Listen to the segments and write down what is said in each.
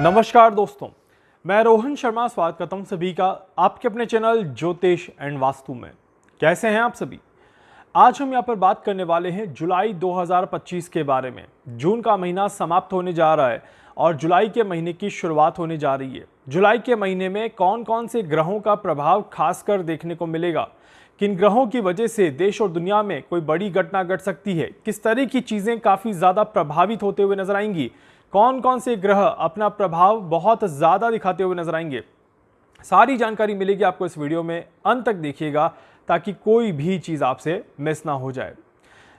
नमस्कार दोस्तों, मैं रोहन शर्मा स्वागत करता हूं सभी का आपके अपने चैनल ज्योतिष एंड वास्तु में। कैसे हैं आप सभी? आज हम यहां पर बात करने वाले हैं जुलाई 2025 के बारे में। जून का महीना समाप्त होने जा रहा है और जुलाई के महीने की शुरुआत होने जा रही है। जुलाई के महीने में कौन कौन से ग्रहों का प्रभाव खासकर देखने को मिलेगा, किन ग्रहों की वजह से देश और दुनिया में कोई बड़ी घटना घट सकती है, किस तरह की चीजें काफी ज्यादा प्रभावित होते हुए नजर आएंगी, कौन कौन से ग्रह अपना प्रभाव बहुत ज्यादा दिखाते हुए नजर आएंगे, सारी जानकारी मिलेगी आपको इस वीडियो में। अंत तक देखिएगा ताकि कोई भी चीज आपसे मिस ना हो जाए।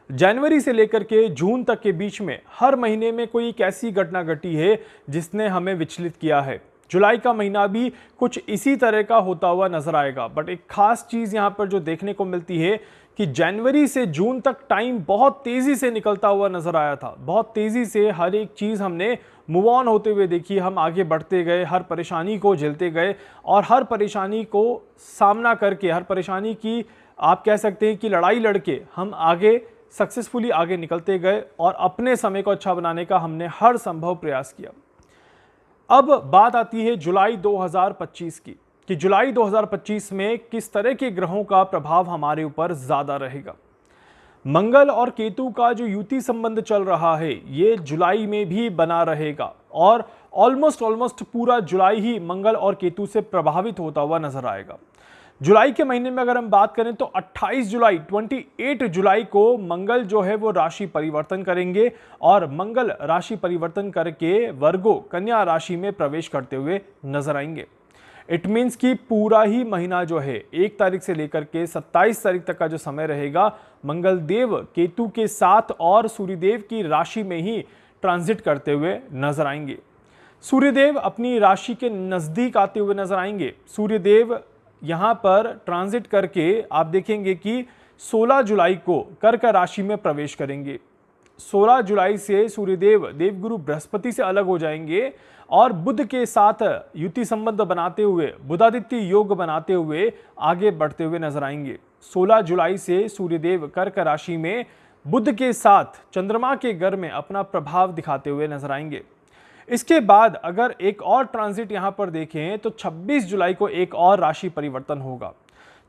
जनवरी से लेकर के जून तक के बीच में हर महीने में कोई एक ऐसी घटना घटी है जिसने हमें विचलित किया है। जुलाई का महीना भी कुछ इसी तरह का होता हुआ नजर आएगा। बट एक खास चीज यहां पर जो देखने को मिलती है कि जनवरी से जून तक टाइम बहुत तेजी से निकलता हुआ नजर आया था। बहुत तेजी से हर एक चीज हमने मूव ऑन होते हुए देखी। हम आगे बढ़ते गए, हर परेशानी को झेलते गए और हर परेशानी को सामना करके, हर परेशानी की आप कह सकते हैं कि लड़ाई लड़के हम आगे सक्सेसफुली आगे निकलते गए और अपने समय को अच्छा बनाने का हमने हर संभव प्रयास किया। अब बात आती है जुलाई 2025 की कि जुलाई 2025 में किस तरह के ग्रहों का प्रभाव हमारे ऊपर ज्यादा रहेगा। मंगल और केतु का जो युति संबंध चल रहा है ये जुलाई में भी बना रहेगा और ऑलमोस्ट पूरा जुलाई ही मंगल और केतु से प्रभावित होता हुआ नजर आएगा। जुलाई के महीने में अगर हम बात करें तो 28 जुलाई को मंगल जो है वो राशि परिवर्तन करेंगे और मंगल राशि परिवर्तन करके वर्गो कन्या राशि में प्रवेश करते हुए नजर आएंगे। इट मीन्स कि पूरा ही महीना जो है 1 तारीख से लेकर के 27 तारीख तक का जो समय रहेगा, मंगल देव केतु के साथ और सूर्यदेव की राशि में ही ट्रांजिट करते हुए नजर आएंगे। सूर्यदेव अपनी राशि के नजदीक आते हुए नजर आएंगे। सूर्यदेव यहां पर ट्रांजिट करके आप देखेंगे कि 16 जुलाई को कर्क राशि में प्रवेश करेंगे। 16 जुलाई से सूर्यदेव देवगुरु बृहस्पति से अलग हो जाएंगे और बुध के साथ युति संबंध बनाते हुए, बुधादित्य योग बनाते हुए आगे बढ़ते हुए नजर आएंगे। 16 जुलाई से सूर्यदेव कर्क राशि में बुध के साथ चंद्रमा के घर में अपना प्रभाव दिखाते हुए नजर आएंगे। इसके बाद अगर एक और ट्रांजिट यहां पर देखें तो 26 जुलाई को एक और राशि परिवर्तन होगा।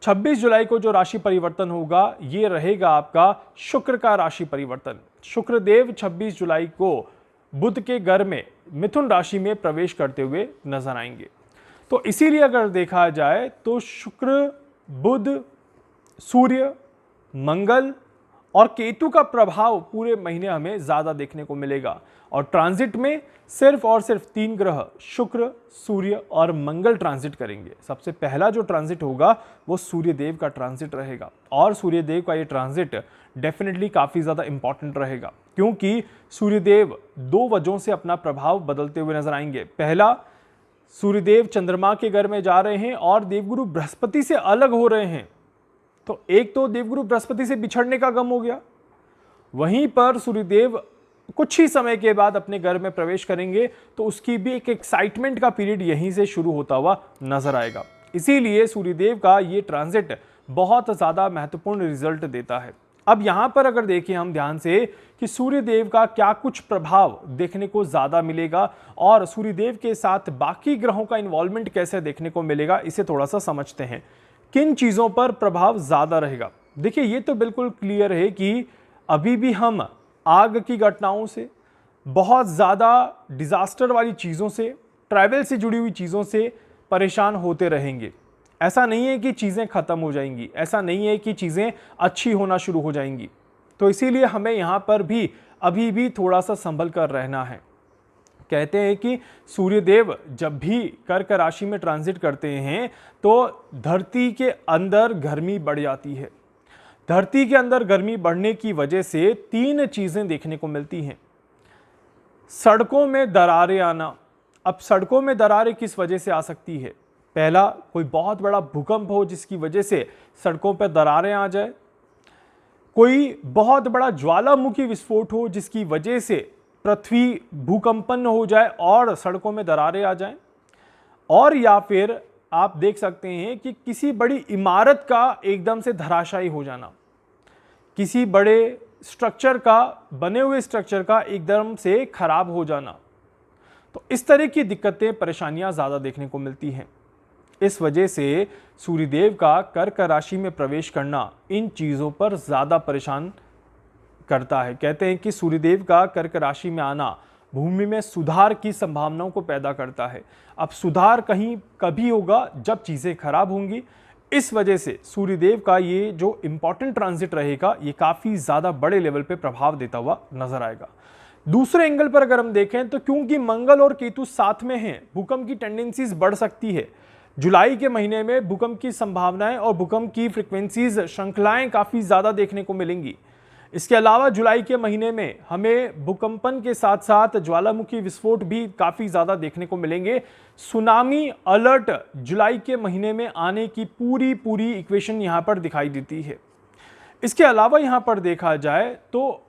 26 जुलाई को जो राशि परिवर्तन होगा ये रहेगा आपका शुक्र का राशि परिवर्तन। शुक्रदेव 26 जुलाई को बुध के घर में मिथुन राशि में प्रवेश करते हुए नजर आएंगे। तो इसीलिए अगर देखा जाए तो शुक्र, बुध, सूर्य, मंगल और केतु का प्रभाव पूरे महीने हमें ज्यादा देखने को मिलेगा और ट्रांजिट में सिर्फ और सिर्फ 3 ग्रह शुक्र, सूर्य और मंगल ट्रांजिट करेंगे। सबसे पहला जो ट्रांजिट होगा वो सूर्यदेव का ट्रांजिट रहेगा और सूर्यदेव का ये ट्रांजिट डेफिनेटली काफी ज्यादा इंपॉर्टेंट रहेगा क्योंकि सूर्यदेव 2 वजहों से अपना प्रभाव बदलते हुए नजर आएंगे। पहला, सूर्यदेव चंद्रमा के घर में जा रहे हैं और देवगुरु बृहस्पति से अलग हो रहे हैं। तो एक तो देवगुरु बृहस्पति से बिछड़ने का गम हो गया, वहीं पर सूर्यदेव कुछ ही समय के बाद अपने घर में प्रवेश करेंगे तो उसकी भी एक एक्साइटमेंट का पीरियड यहीं से शुरू होता हुआ नजर आएगा। इसीलिए सूर्यदेव का ये ट्रांजिट बहुत ज्यादा महत्वपूर्ण रिजल्ट देता है। अब यहां पर अगर देखें हम ध्यान से कि सूर्यदेव का क्या कुछ प्रभाव देखने को ज्यादा मिलेगा और सूर्यदेव के साथ बाकी ग्रहों का इन्वॉल्वमेंट कैसे देखने को मिलेगा, इसे थोड़ा सा समझते हैं। किन चीजों पर प्रभाव ज्यादा रहेगा? देखिए, ये तो बिल्कुल क्लियर है कि अभी भी हम आग की घटनाओं से, बहुत ज्यादा डिजास्टर वाली चीजों से, ट्रैवल से जुड़ी हुई चीजों से परेशान होते रहेंगे। ऐसा नहीं है कि चीजें खत्म हो जाएंगी, ऐसा नहीं है कि चीजें अच्छी होना शुरू हो जाएंगी। तो इसीलिए हमें यहां पर भी अभी भी थोड़ा सा संभल कर रहना है। कहते हैं कि सूर्यदेव जब भी कर्क राशि में ट्रांजिट करते हैं तो धरती के अंदर गर्मी बढ़ जाती है। धरती के अंदर गर्मी बढ़ने की वजह से 3 चीजें देखने को मिलती हैं। सड़कों में दरारें आना। अब सड़कों में दरारें किस वजह से आ सकती है? पहला, कोई बहुत बड़ा भूकंप हो जिसकी वजह से सड़कों पर दरारें आ जाए, कोई बहुत बड़ा ज्वालामुखी विस्फोट हो जिसकी वजह से पृथ्वी भूकंपन हो जाए और सड़कों में दरारें आ जाएं, और या फिर आप देख सकते हैं कि किसी बड़ी इमारत का एकदम से धराशायी हो जाना, किसी बड़े स्ट्रक्चर का, बने हुए स्ट्रक्चर का एकदम से खराब हो जाना। तो इस तरह की दिक्कतें, परेशानियां ज़्यादा देखने को मिलती हैं। इस वजह से सूर्यदेव का कर्क राशि में प्रवेश करना इन चीज़ों पर ज़्यादा परेशान करता है। कहते हैं कि सूर्यदेव का कर्क राशि में आना भूमि में सुधार की संभावनाओं को पैदा करता है। अब सुधार कहीं कभी होगा जब चीज़ें खराब होंगी। इस वजह से सूर्यदेव का ये जो इंपॉर्टेंट ट्रांजिट रहेगा, ये काफ़ी ज़्यादा बड़े लेवल पे प्रभाव देता हुआ नजर आएगा। दूसरे एंगल पर अगर हम देखें तो क्योंकि मंगल और केतु साथ में हैं, भूकंप की टेंडेंसीज बढ़ सकती है। जुलाई के महीने में भूकंप की संभावनाएं और भूकंप की फ्रिक्वेंसीज, श्रृंखलाएं काफ़ी ज़्यादा देखने को मिलेंगी। इसके अलावा जुलाई के महीने में हमें भूकंपन के साथ साथ ज्वालामुखी विस्फोट भी काफ़ी ज़्यादा देखने को मिलेंगे। सुनामी अलर्ट जुलाई के महीने में आने की पूरी इक्वेशन यहाँ पर दिखाई देती है। इसके अलावा यहाँ पर देखा जाए तो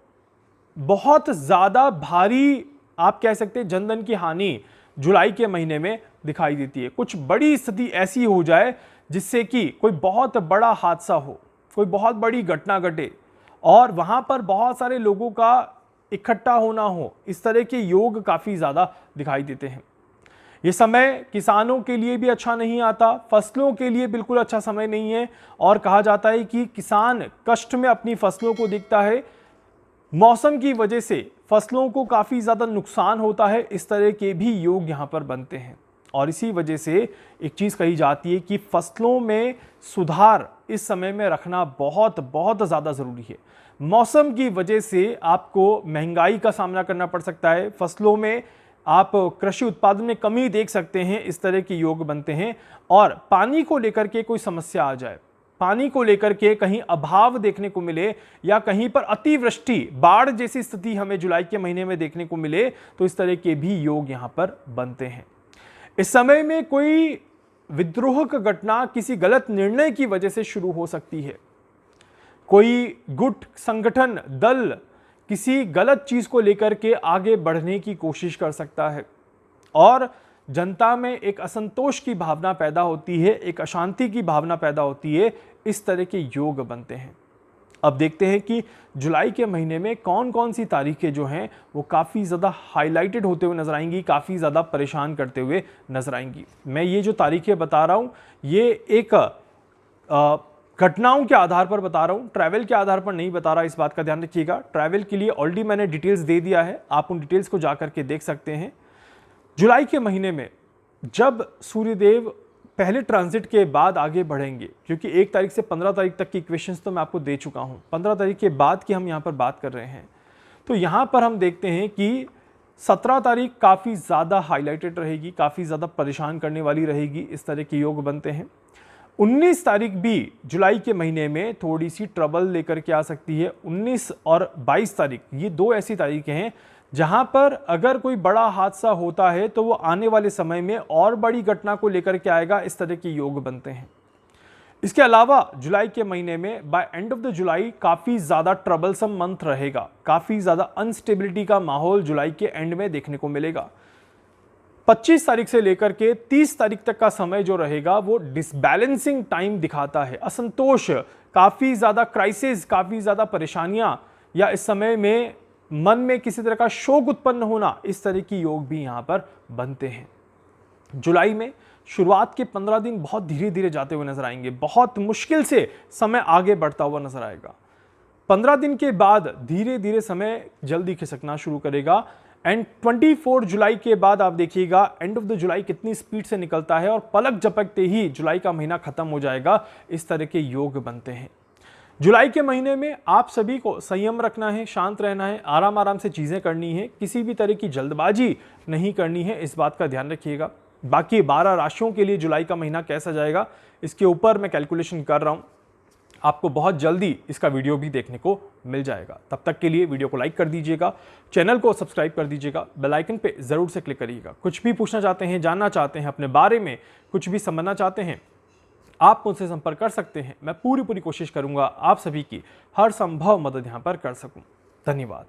बहुत ज़्यादा भारी, आप कह सकते हैं, जनधन की हानि जुलाई के महीने में दिखाई देती है। कुछ बड़ी स्थिति ऐसी हो जाए जिससे कि कोई बहुत बड़ा हादसा हो, कोई बहुत बड़ी घटना घटे और वहां पर बहुत सारे लोगों का इकट्ठा होना हो, इस तरह के योग काफ़ी ज़्यादा दिखाई देते हैं। ये समय किसानों के लिए भी अच्छा नहीं आता, फसलों के लिए बिल्कुल अच्छा समय नहीं है और कहा जाता है कि किसान कष्ट में अपनी फसलों को देखता है। मौसम की वजह से फसलों को काफ़ी ज़्यादा नुकसान होता है। इस तरह के भी योग यहाँ पर बनते हैं और इसी वजह से एक चीज़ कही जाती है कि फसलों में सुधार इस समय में रखना बहुत ज़्यादा ज़रूरी है। मौसम की वजह से आपको महंगाई का सामना करना पड़ सकता है, फसलों में आप कृषि उत्पादन में कमी देख सकते हैं, इस तरह के योग बनते हैं। और पानी को लेकर के कोई समस्या आ जाए, पानी को लेकर के कहीं अभाव देखने को मिले या कहीं पर अतिवृष्टि, बाढ़ जैसी स्थिति हमें जुलाई के महीने में देखने को मिले, तो इस तरह के भी योग यहां पर बनते हैं। इस समय में कोई विद्रोह की घटना किसी गलत निर्णय की वजह से शुरू हो सकती है। कोई गुट, संगठन, दल किसी गलत चीज को लेकर के आगे बढ़ने की कोशिश कर सकता है और जनता में एक असंतोष की भावना पैदा होती है, एक अशांति की भावना पैदा होती है। इस तरह के योग बनते हैं। अब देखते हैं कि जुलाई के महीने में कौन कौन सी तारीखें जो हैं वो काफ़ी ज़्यादा हाईलाइटेड होते हुए नजर आएंगी, काफ़ी ज़्यादा परेशान करते हुए नजर आएंगी। मैं ये जो तारीखें बता रहा हूँ ये एक घटनाओं के आधार पर बता रहा हूँ, ट्रैवल के आधार पर नहीं बता रहा, इस बात का ध्यान रखिएगा। ट्रैवल के लिए ऑलरेडी मैंने डिटेल्स दे दिया है, आप उन डिटेल्स को जा करके देख सकते हैं। जुलाई के महीने में जब सूर्यदेव पहले ट्रांजिट के बाद आगे बढ़ेंगे, क्योंकि 1 तारीख से 15 तारीख तक की इक्वेशंस तो मैं आपको दे चुका हूं, 15 तारीख के बाद की हम यहां पर बात कर रहे हैं, तो यहां पर हम देखते हैं कि 17 तारीख काफ़ी ज़्यादा हाईलाइटेड रहेगी, काफ़ी ज़्यादा परेशान करने वाली रहेगी। इस तरह के योग बनते हैं। 19 तारीख भी जुलाई के महीने में थोड़ी सी ट्रबल लेकर के आ सकती है। 19 और 22 तारीख, ये 2 ऐसी तारीखें हैं जहां पर अगर कोई बड़ा हादसा होता है तो वो आने वाले समय में और बड़ी घटना को लेकर के आएगा। इस तरह के योग बनते हैं। इसके अलावा जुलाई के महीने में by end of the July काफ़ी ज़्यादा ट्रबलसम मंथ रहेगा, काफ़ी ज़्यादा अनस्टेबिलिटी का माहौल जुलाई के एंड में देखने को मिलेगा। 25 तारीख से लेकर के 30 तारीख तक का समय जो रहेगा वो डिसबैलेंसिंग टाइम दिखाता है, असंतोष, काफ़ी ज़्यादा क्राइसिस, काफ़ी ज़्यादा परेशानियां या इस समय में मन में किसी तरह का शोक उत्पन्न होना, इस तरह की योग भी यहां पर बनते हैं। जुलाई में शुरुआत के 15 दिन बहुत धीरे धीरे जाते हुए नजर आएंगे, बहुत मुश्किल से समय आगे बढ़ता हुआ नजर आएगा। 15 दिन के बाद धीरे धीरे समय जल्दी खिसकना शुरू करेगा एंड 24 जुलाई के बाद आप देखिएगा एंड ऑफ द जुलाई कितनी स्पीड से निकलता है और पलक झपकते ही जुलाई का महीना खत्म हो जाएगा। इस तरह के योग बनते हैं। जुलाई के महीने में आप सभी को संयम रखना है, शांत रहना है, आराम आराम से चीज़ें करनी है, किसी भी तरह की जल्दबाजी नहीं करनी है, इस बात का ध्यान रखिएगा। बाकी 12 राशियों के लिए जुलाई का महीना कैसा जाएगा इसके ऊपर मैं कैलकुलेशन कर रहा हूँ, आपको बहुत जल्दी इसका वीडियो भी देखने को मिल जाएगा। तब तक के लिए वीडियो को लाइक कर दीजिएगा, चैनल को सब्सक्राइब कर दीजिएगा, बेल आइकन पे ज़रूर से क्लिक करिएगा। कुछ भी पूछना चाहते हैं, जानना चाहते हैं, अपने बारे में कुछ भी समझना चाहते हैं, आप मुझसे संपर्क कर सकते हैं। मैं पूरी कोशिश करूंगा आप सभी की हर संभव मदद यहां पर कर सकूं। धन्यवाद।